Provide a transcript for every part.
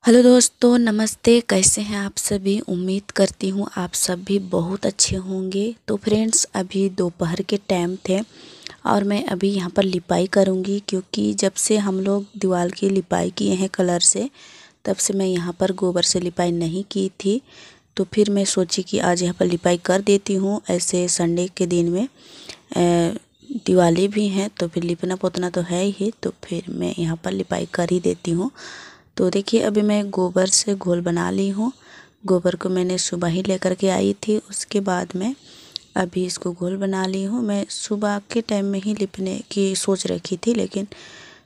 Hello दोस्तों, नमस्ते। कैसे हैं आप सभी? उम्मीद करती हूँ आप सब भी बहुत अच्छे होंगे। तो फ्रेंड्स, अभी दोपहर के टाइम थे और मैं अभी यहाँ पर लिपाई करूँगी, क्योंकि जब से हम लोग दीवार की लिपाई किए हैं कलर से, तब से मैं यहाँ पर गोबर से लिपाई नहीं की थी। तो फिर मैं सोची कि आज यहाँ पर लिपाई कर देती हूँ। ऐसे संडे के दिन में दिवाली भी है तो फिर लिपना पोतना तो है ही, तो फिर मैं यहाँ पर लिपाई कर ही देती हूँ। तो देखिए, अभी मैं गोबर से घोल बना ली हूँ। गोबर को मैंने सुबह ही लेकर के आई थी, उसके बाद मैं अभी इसको घोल बना ली हूँ। मैं सुबह के टाइम में ही लिपने की सोच रखी थी, लेकिन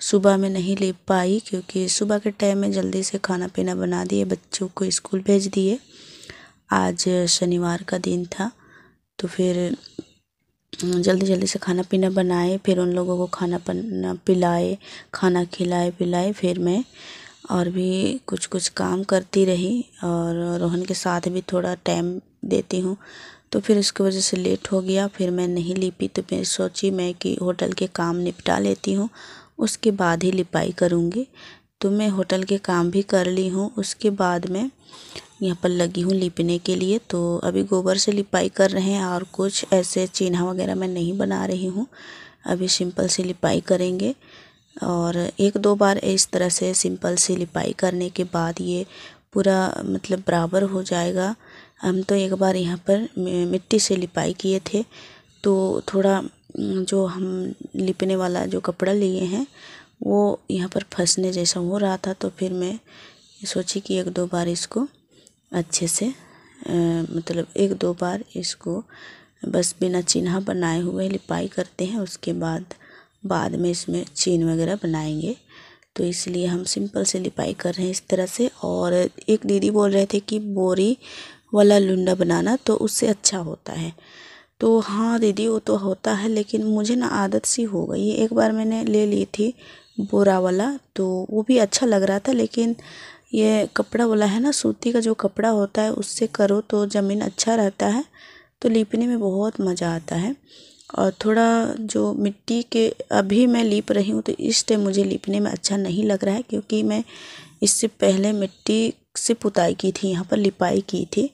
सुबह में नहीं लिप पाई, क्योंकि सुबह के टाइम में जल्दी से खाना पीना बना दिए, बच्चों को स्कूल भेज दिए। आज शनिवार का दिन था, तो फिर जल्दी जल्दी से खाना पीना बनाए, फिर उन लोगों को खाना पीना पिलाए, खाना खिलाए पिलाए। फिर मैं और भी कुछ कुछ काम करती रही और रोहन के साथ भी थोड़ा टाइम देती हूँ। तो फिर इसकी वजह से लेट हो गया, फिर मैं नहीं लिपी। तो मैं सोची मैं कि होटल के काम निपटा लेती हूँ, उसके बाद ही लिपाई करूँगी। तो मैं होटल के काम भी कर ली हूँ, उसके बाद मैं यहाँ पर लगी हूँ लिपने के लिए। तो अभी गोबर से लिपाई कर रहे हैं और कुछ ऐसे चिन्ह वगैरह मैं नहीं बना रही हूँ। अभी सिंपल सी लिपाई करेंगे और एक दो बार इस तरह से सिंपल सी लिपाई करने के बाद ये पूरा मतलब बराबर हो जाएगा। हम तो एक बार यहाँ पर मिट्टी से लिपाई किए थे, तो थोड़ा जो हम लिपने वाला जो कपड़ा लिए हैं वो यहाँ पर फंसने जैसा हो रहा था। तो फिर मैं सोची कि एक दो बार इसको अच्छे से मतलब एक दो बार इसको बस बिना चिन्ह बनाए हुए लिपाई करते हैं, उसके बाद में इसमें चिन्ह वगैरह बनाएंगे। तो इसलिए हम सिंपल से लिपाई कर रहे हैं इस तरह से। और एक दीदी बोल रहे थे कि बोरी वाला लुंडा बनाना तो उससे अच्छा होता है। तो हाँ दीदी, वो तो होता है, लेकिन मुझे ना आदत सी हो गई है। एक बार मैंने ले ली थी बोरा वाला, तो वो भी अच्छा लग रहा था, लेकिन ये कपड़ा वाला है ना, सूती का जो कपड़ा होता है उससे करो तो ज़मीन अच्छा रहता है, तो लीपने में बहुत मज़ा आता है। और थोड़ा जो मिट्टी के अभी मैं लीप रही हूँ, तो इस टाइम मुझे लीपने में अच्छा नहीं लग रहा है, क्योंकि मैं इससे पहले मिट्टी से पुताई की थी, यहाँ पर लिपाई की थी।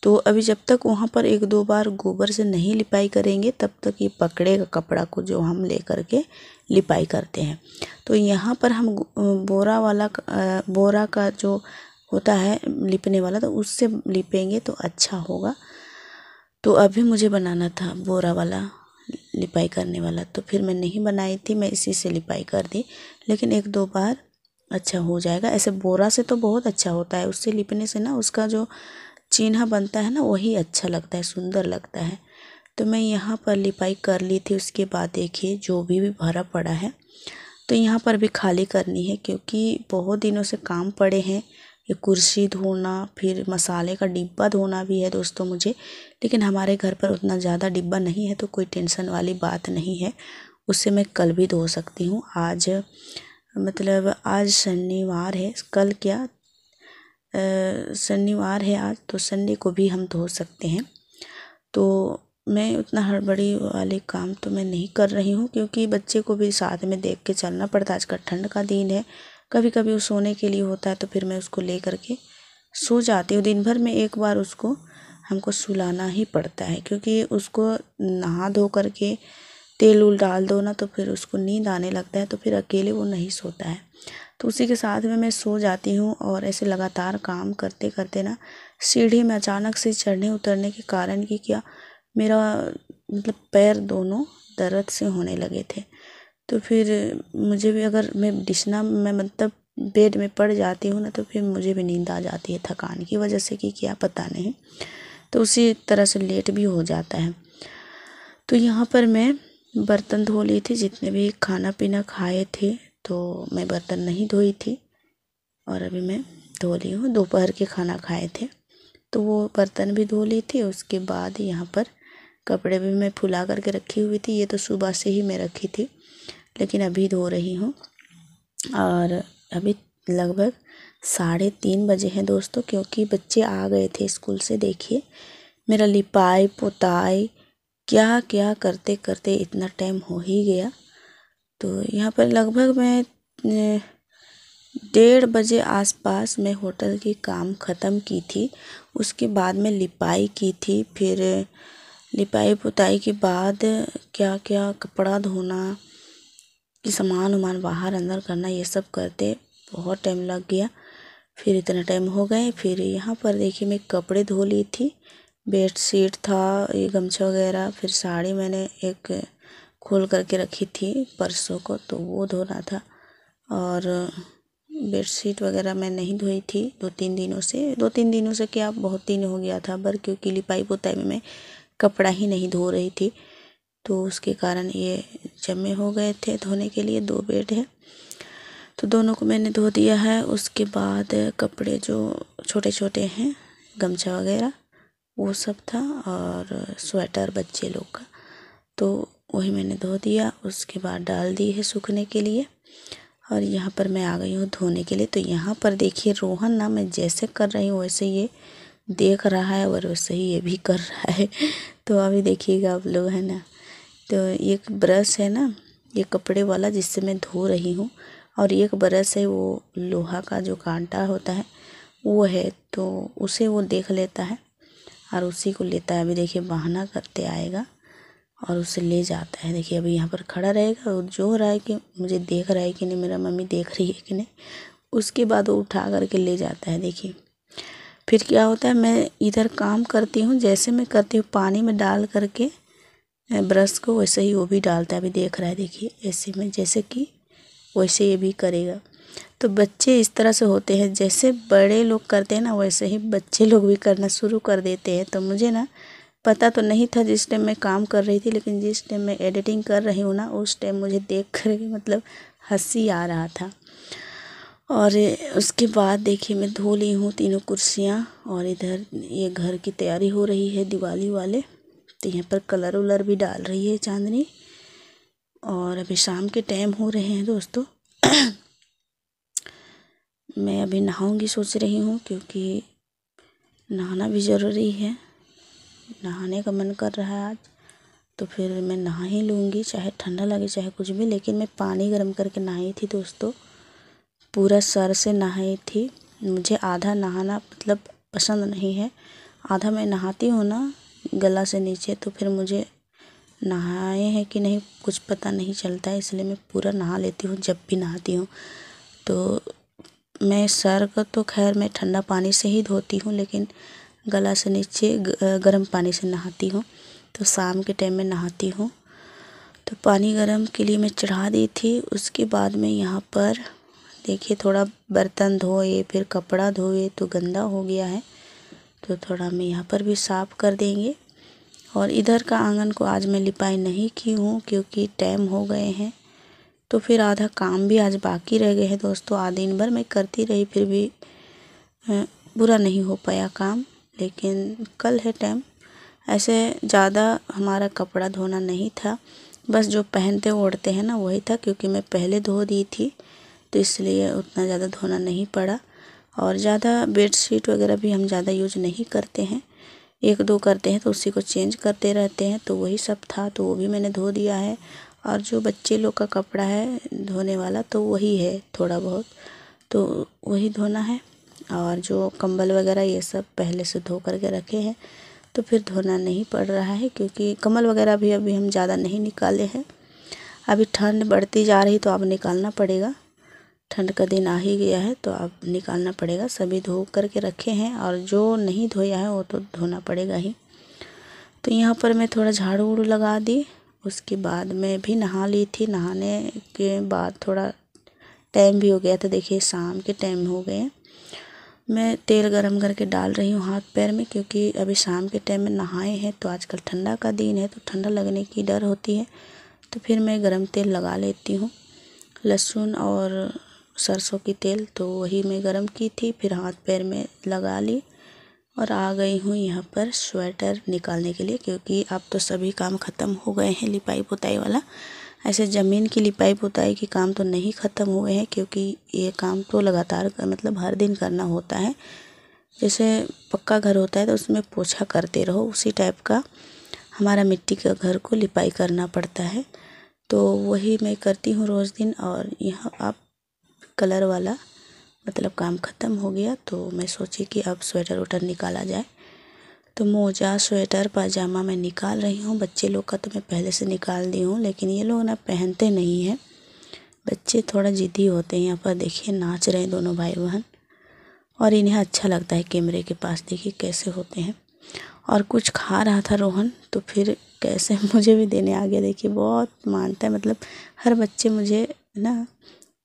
तो अभी जब तक वहाँ पर एक दो बार गोबर से नहीं लिपाई करेंगे, तब तक ये पकड़ेगा कपड़ा को जो हम ले करके लिपाई करते हैं। तो यहाँ पर हम बोरा का जो होता है लिपने वाला, तो उससे लिपेंगे तो अच्छा होगा। तो अभी मुझे बनाना था बोरा वाला लिपाई करने वाला, तो फिर मैं नहीं बनाई थी, मैं इसी से लिपाई कर दी। लेकिन एक दो बार अच्छा हो जाएगा। ऐसे बोरा से तो बहुत अच्छा होता है, उससे लिपने से ना उसका जो चिन्ह बनता है ना, वही अच्छा लगता है, सुंदर लगता है। तो मैं यहाँ पर लिपाई कर ली थी। उसके बाद देखिए जो भी भरा पड़ा है, तो यहाँ पर भी खाली करनी है, क्योंकि बहुत दिनों से काम पड़े हैं। ये कुर्सी धोना, फिर मसाले का डिब्बा धोना भी है दोस्तों मुझे, लेकिन हमारे घर पर उतना ज़्यादा डिब्बा नहीं है, तो कोई टेंशन वाली बात नहीं है, उससे मैं कल भी धो सकती हूँ। आज मतलब आज शनिवार है, कल क्या शनिवार है आज, तो संडे को भी हम धो सकते हैं। तो मैं उतना हड़बड़ी वाले काम तो मैं नहीं कर रही हूँ, क्योंकि बच्चे को भी साथ में देख के चलना पड़ता है। आजकल ठंड का दिन है, कभी कभी वो सोने के लिए होता है, तो फिर मैं उसको ले करके सो जाती हूँ। दिन भर में एक बार उसको हमको सुलाना ही पड़ता है, क्योंकि उसको नहा धो करके तेल उल डाल दो ना, तो फिर उसको नींद आने लगता है, तो फिर अकेले वो नहीं सोता है। तो उसी के साथ में मैं सो जाती हूँ। और ऐसे लगातार काम करते करते ना सीढ़ी में अचानक से चढ़ने उतरने के कारण कि क्या मेरा मतलब पैर दोनों दर्द से होने लगे थे। तो फिर मुझे भी, अगर मैं बिछना में मतलब बेड में पड़ जाती हूँ ना, तो फिर मुझे भी नींद आ जाती है थकान की वजह से कि क्या पता नहीं। तो उसी तरह से लेट भी हो जाता है। तो यहाँ पर मैं बर्तन धो ली थी, जितने भी खाना पीना खाए थे, तो मैं बर्तन नहीं धोई थी और अभी मैं धो ली हूँ। दोपहर के खाना खाए थे, तो वो बर्तन भी धो ली थी। उसके बाद यहाँ पर कपड़े भी मैं फुला करके रखी हुई थी, ये तो सुबह से ही मैं रखी थी, लेकिन अभी धो रही हूँ। और अभी लगभग 3:30 बजे हैं दोस्तों, क्योंकि बच्चे आ गए थे स्कूल से। देखिए मेरा लिपाई पोताई क्या क्या करते करते इतना टाइम हो ही गया। तो यहाँ पर लगभग मैं 1:30 बजे आसपास मैं होटल की काम ख़त्म की थी। उसके बाद में लिपाई की थी। फिर लिपाई पुताई के बाद क्या क्या कपड़ा धोना कि सामान वामान बाहर अंदर करना, ये सब करते बहुत टाइम लग गया। फिर इतना टाइम हो गए। फिर यहाँ पर देखिए मैं कपड़े धो ली थी। बेडशीट था, ये गमछा वगैरह, फिर साड़ी मैंने एक खोल करके रखी थी परसों को, तो वो धोना था। और बेडशीट वगैरह मैं नहीं धोई थी 2-3 दिनों से। 2-3 दिनों से क्या, बहुत दिन हो गया था पर क्योंकि लिपाई पुताई में मैं कपड़ा ही नहीं धो रही थी, तो उसके कारण ये जमे हो गए थे धोने के लिए। 2 बेड है तो दोनों को मैंने धो दिया है। उसके बाद कपड़े जो छोटे छोटे हैं, गमछा वगैरह वो सब था, और स्वेटर बच्चे लोग का, तो वही मैंने धो दिया। उसके बाद डाल दी है सूखने के लिए। और यहाँ पर मैं आ गई हूँ धोने के लिए। तो यहाँ पर देखिए रोहन ना, मैं जैसे कर रही हूँ वैसे ये देख रहा है और वैसे ही ये भी कर रहा है। तो अभी देखिएगा आप लोग, है ना। तो एक ब्रश है ना, ये कपड़े वाला जिससे मैं धो रही हूँ, और एक ब्रश है वो लोहा का जो कांटा होता है वो है, तो उसे वो देख लेता है और उसी को लेता है। अभी देखिए बहाना करते आएगा और उसे ले जाता है। देखिए अभी यहाँ पर खड़ा रहेगा और जो रहा है कि मुझे देख रहा है कि नहीं, मेरा मम्मी देख रही है कि नहीं, उसके बाद वो उठा करके ले जाता है। देखिए फिर क्या होता है, मैं इधर काम करती हूँ, जैसे मैं करती हूँ पानी में डाल करके ब्रश को, वैसे ही वो भी डालता है। अभी देख रहा है, देखिए ऐसे में जैसे कि वैसे ये भी करेगा। तो बच्चे इस तरह से होते हैं, जैसे बड़े लोग करते हैं ना वैसे ही बच्चे लोग भी करना शुरू कर देते हैं। तो मुझे ना पता तो नहीं था जिस टाइम मैं काम कर रही थी, लेकिन जिस टाइम मैं एडिटिंग कर रही हूँ ना, उस टाइम मुझे देख कर मतलब हंसी आ रहा था। और उसके बाद देखिए मैं धो ली हूँ तीनों कुर्सियाँ, और इधर ये घर की तैयारी हो रही है दिवाली वाले, तो यहाँ पर कलर उलर भी डाल रही है चांदनी। और अभी शाम के टाइम हो रहे हैं दोस्तों। मैं अभी नहाऊंगी सोच रही हूँ, क्योंकि नहाना भी ज़रूरी है। नहाने का मन कर रहा है आज, तो फिर मैं नहा ही लूँगी, चाहे ठंडा लगे चाहे कुछ भी। लेकिन मैं पानी गर्म करके नहाई थी दोस्तों, पूरा सर से नहाई थी। मुझे आधा नहाना मतलब पसंद नहीं है। आधा मैं नहाती हूँ ना गला से नीचे, तो फिर मुझे नहाए हैं कि नहीं कुछ पता नहीं चलता है, इसलिए मैं पूरा नहा लेती हूँ जब भी नहाती हूँ। तो मैं सर का तो खैर मैं ठंडा पानी से ही धोती हूँ, लेकिन गला से नीचे गर्म पानी से नहाती हूँ। तो शाम के टाइम में नहाती हूँ। तो पानी गर्म के लिए मैं चढ़ा दी थी। उसके बाद में यहाँ पर देखिए थोड़ा बर्तन धोए, फिर कपड़ा धोए, तो गंदा हो गया है, तो थोड़ा मैं यहाँ पर भी साफ़ कर देंगे। और इधर का आंगन को आज मैं लिपाई नहीं की हूँ, क्योंकि टाइम हो गए हैं। तो फिर आधा काम भी आज बाकी रह गए हैं दोस्तों। आज दिन भर मैं करती रही, फिर भी पूरा नहीं हो पाया काम, लेकिन कल है टाइम। ऐसे ज़्यादा हमारा कपड़ा धोना नहीं था, बस जो पहनते ओढ़ते हैं ना वही था, क्योंकि मैं पहले धो दी थी, तो इसलिए उतना ज़्यादा धोना नहीं पड़ा। और ज़्यादा बेडशीट वगैरह भी हम ज़्यादा यूज नहीं करते हैं, 1-2 करते हैं तो उसी को चेंज करते रहते हैं। तो वही सब था, तो वो भी मैंने धो दिया है। और जो बच्चे लोग का कपड़ा है धोने वाला, तो वही है थोड़ा बहुत, तो वही धोना है। और जो कंबल वगैरह ये सब पहले से धो करके रखे हैं, तो फिर धोना नहीं पड़ रहा है, क्योंकि कंबल वगैरह भी अभी हम ज़्यादा नहीं निकाले हैं। अभी ठंड बढ़ती जा रही तो अब निकालना पड़ेगा, ठंड का दिन आ ही गया है, तो अब निकालना पड़ेगा। सभी धो करके रखे हैं, और जो नहीं धोया है वो तो धोना पड़ेगा ही। तो यहाँ पर मैं थोड़ा झाड़ू उड़ू लगा दी। उसके बाद मैं भी नहा ली थी। नहाने के बाद थोड़ा टाइम भी हो गया था, देखिए शाम के टाइम हो गए। मैं तेल गरम करके डाल रही हूँ हाथ पैर में, क्योंकि अभी शाम के टाइम में नहाए हैं, तो आजकल ठंडा का दिन है, तो ठंडा लगने की डर होती है। तो फिर मैं गरम तेल लगा लेती हूँ, लहसुन और सरसों की तेल, तो वही मैं गरम की थी, फिर हाथ पैर में लगा ली। और आ गई हूँ यहाँ पर स्वेटर निकालने के लिए, क्योंकि अब तो सभी काम ख़त्म हो गए हैं लिपाई पुताई वाला। ऐसे ज़मीन की लिपाई पुताई के काम तो नहीं ख़त्म हुए हैं, क्योंकि ये काम तो लगातार मतलब हर दिन करना होता है। जैसे पक्का घर होता है तो उसमें पोछा करते रहो, उसी टाइप का हमारा मिट्टी का घर को लिपाई करना पड़ता है। तो वही मैं करती हूँ रोज़ दिन। और यहाँ आप कलर वाला मतलब काम ख़त्म हो गया, तो मैं सोची कि अब स्वेटर वोटर निकाला जाए। तो मोजा, स्वेटर, पाजामा मैं निकाल रही हूँ। बच्चे लोग का तो मैं पहले से निकाल दी हूँ, लेकिन ये लोग ना पहनते नहीं हैं। बच्चे थोड़ा ज़िद्दी होते हैं। यहाँ पर देखिए नाच रहे हैं दोनों भाई बहन, और इन्हें अच्छा लगता है कैमरे के पास। देखिए कैसे होते हैं। और कुछ खा रहा था रोहन, तो फिर कैसे मुझे भी देने आ गया। देखिए बहुत मानता है, मतलब हर बच्चे मुझे ना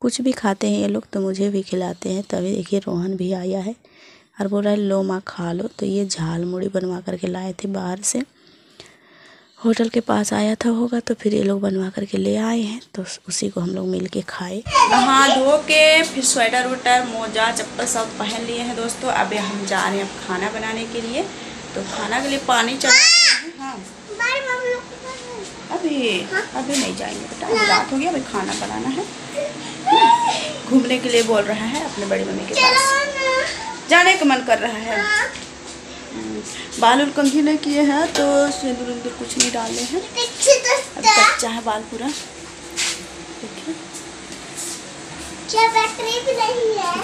कुछ भी खाते हैं ये लोग तो मुझे भी खिलाते हैं। तभी देखिए रोहन भी आया है और बोल रहा है लो माँ खा लो। तो ये झाल मुड़ी बनवा करके लाए थे बाहर से, होटल के पास आया था होगा, तो फिर ये लोग बनवा करके ले आए हैं, तो उसी को हम लोग मिल के खाए। नहा धो के फिर स्वेटर वोटर, मोजा, चप्पल सब पहन लिए हैं दोस्तों। अभी हम जा रहे हैं अब खाना बनाने के लिए। तो खाना के लिए पानी चढ़ा दिए हैं। हाँ अभी नहीं जाएंगे बेटा, अभी रात हो गया, अभी खाना बनाना है। घूमने के लिए बोल रहा है अपने बड़ी मम्मी के पास, जाने का मन कर रहा है। बाल उल कंघी नहीं किए हैं, तो सिंदूर उंदूर कुछ नहीं डाले हैं, अभी कच्चा है बाल पूरा। देखिए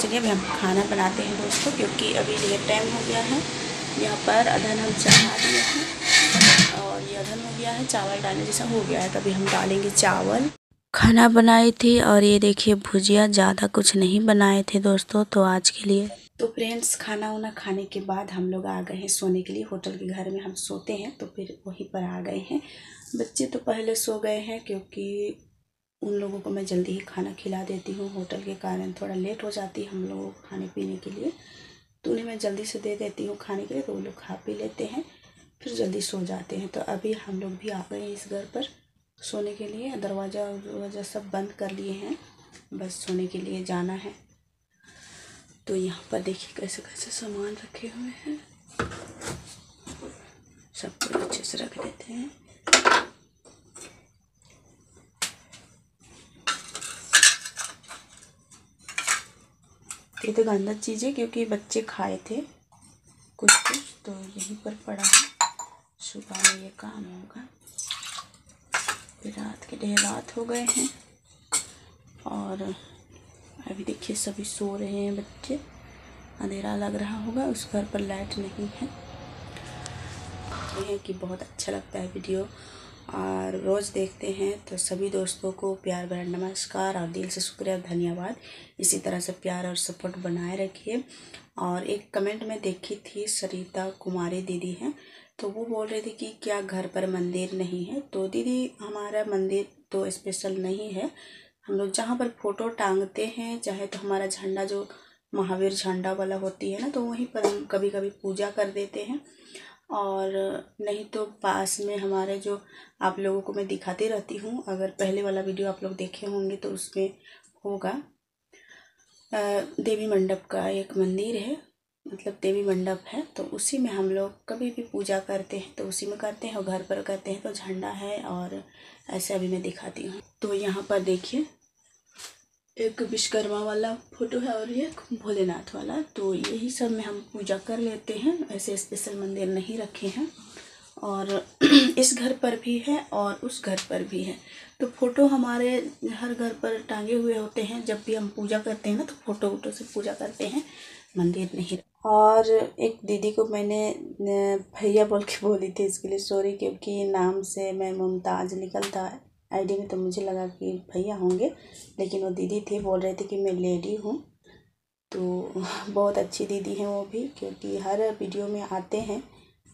चलिए अभी हम खाना बनाते हैं दोस्तों, क्योंकि अभी लेट टाइम हो गया है। यहाँ पर अधन हम चढ़ा दिए हैं और ये अधन हो गया है, चावल डालने जैसा हो गया है। तो अभी हम डालेंगे चावल। खाना बनाई थी और ये देखिए भुजिया, ज़्यादा कुछ नहीं बनाए थे दोस्तों तो आज के लिए। तो फ्रेंड्स खाना वाना खाने के बाद हम लोग आ गए हैं सोने के लिए। होटल के घर में हम सोते हैं, तो फिर वहीं पर आ गए हैं। बच्चे तो पहले सो गए हैं, क्योंकि उन लोगों को मैं जल्दी ही खाना खिला देती हूँ। होटल के कारण थोड़ा लेट हो जाती है हम लोगों को खाने पीने के लिए, तो उन्हें मैं जल्दी से दे देती हूँ खाने के लिए, तो वो लोग खा पी लेते हैं, फिर जल्दी सो जाते हैं। तो अभी हम लोग भी आ गए हैं इस घर पर सोने के लिए। दरवाज़ा सब बंद कर लिए हैं, बस सोने के लिए जाना है। तो यहाँ पर देखिए कैसे कैसे सामान रखे हुए हैं, सब कुछ अच्छे से रख देते हैं। ये तो गंदा चीज़ है, क्योंकि बच्चे खाए थे कुछ तो यहीं पर पड़ा है। सुबह में ये काम होगा। फिर रात के ढेर रात हो गए हैं, और अभी देखिए सभी सो रहे हैं बच्चे। अंधेरा लग रहा होगा, उस घर पर लाइट नहीं है। ये कि बहुत अच्छा लगता है वीडियो और रोज़ देखते हैं, तो सभी दोस्तों को प्यार भरा नमस्कार और दिल से शुक्रिया, धन्यवाद। इसी तरह से प्यार और सपोर्ट बनाए रखिए। और एक कमेंट में देखी थी, सरिता कुमारी दीदी हैं, तो वो बोल रही थी कि क्या घर पर मंदिर नहीं है। तो दीदी हमारा मंदिर तो स्पेशल नहीं है। हम लोग जहाँ पर फ़ोटो टांगते हैं, चाहे तो हमारा झंडा जो महावीर झंडा वाला होती है ना, तो वहीं पर हम कभी कभी पूजा कर देते हैं। और नहीं तो पास में हमारे जो आप लोगों को मैं दिखाती रहती हूँ, अगर पहले वाला वीडियो आप लोग देखे होंगे तो उसमें होगा, देवी मंडप का एक मंदिर है, मतलब देवी मंडप है, तो उसी में हम लोग कभी भी पूजा करते हैं तो उसी में करते हैं। और घर पर करते हैं तो झंडा है, और ऐसे अभी मैं दिखाती हूँ। तो यहाँ पर देखिए एक विश्वकर्मा वाला फोटो है और एक भोलेनाथ वाला, तो यही सब में हम पूजा कर लेते हैं। ऐसे स्पेशल मंदिर नहीं रखे हैं, और इस घर पर भी है और उस घर पर भी है। तो फोटो हमारे हर घर पर टांगे हुए होते हैं। जब भी हम पूजा करते हैं ना, तो फोटो वोटो से पूजा करते हैं, मंदिर नहीं। और एक दीदी को मैंने भैया बोल के बोली थी, इसके लिए सॉरी, क्योंकि नाम से मैं मुमताज़ निकलता है आईडी में, तो मुझे लगा कि भैया होंगे, लेकिन वो दीदी थी। बोल रहे थे कि मैं लेडी हूँ। तो बहुत अच्छी दीदी हैं वो भी, क्योंकि हर वीडियो में आते हैं,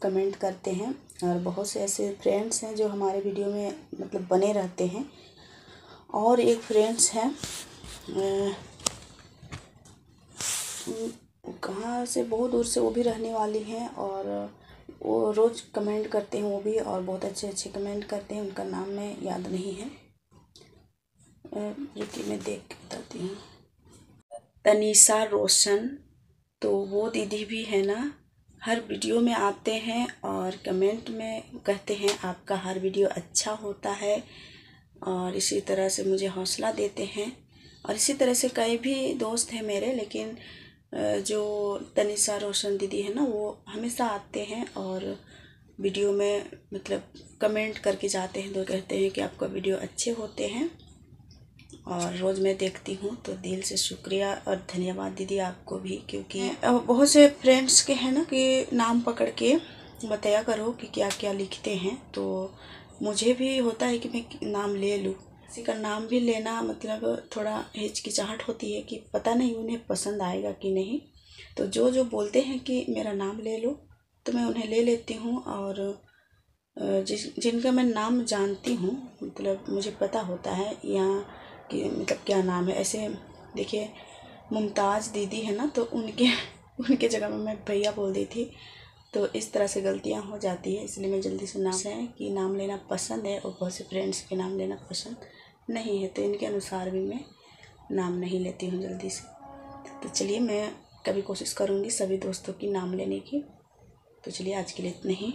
कमेंट करते हैं, और बहुत से ऐसे फ्रेंड्स हैं जो हमारे वीडियो में मतलब बने रहते हैं। और एक फ्रेंड्स हैं कहाँ से, बहुत दूर से, वो भी रहने वाली हैं, और वो रोज़ कमेंट करते हैं वो भी, और बहुत अच्छे अच्छे कमेंट करते हैं। उनका नाम मैं याद नहीं है, रुकिए मैं देख के बताती हूँ। तनीषा रोशन, तो वो दीदी भी है ना, हर वीडियो में आते हैं और कमेंट में कहते हैं आपका हर वीडियो अच्छा होता है, और इसी तरह से मुझे हौसला देते हैं। और इसी तरह से कई भी दोस्त हैं मेरे, लेकिन जो तनीषा रोशन दीदी है ना, वो हमेशा आते हैं और वीडियो में मतलब कमेंट करके जाते हैं, तो कहते हैं कि आपका वीडियो अच्छे होते हैं। और रोज़ मैं देखती हूँ तो दिल से शुक्रिया और धन्यवाद दीदी आपको भी, क्योंकि बहुत से फ्रेंड्स के हैं ना कि नाम पकड़ के बताया करो कि क्या क्या लिखते हैं, तो मुझे भी होता है कि मैं नाम ले लूँ। किसी का नाम भी लेना मतलब थोड़ा हिचकिचाहट होती है कि पता नहीं उन्हें पसंद आएगा कि नहीं। तो जो जो बोलते हैं कि मेरा नाम ले लो तो मैं उन्हें ले लेती हूँ। और जिनका मैं नाम जानती हूँ, मतलब मुझे पता होता है यहाँ कि मतलब क्या नाम है। ऐसे देखिए मुमताज़ दीदी है ना, तो उनके उनके जगह में मैं भैया बोल दी थी, तो इस तरह से गलतियाँ हो जाती है। इसलिए मैं जल्दी से नाम है कि नाम लेना पसंद है और बहुत से फ्रेंड्स के नाम लेना पसंद नहीं है, तो इनके अनुसार भी मैं नाम नहीं लेती हूँ जल्दी से। तो चलिए मैं कभी कोशिश करूँगी सभी दोस्तों की नाम लेने की। तो चलिए आज के लिए इतना ही।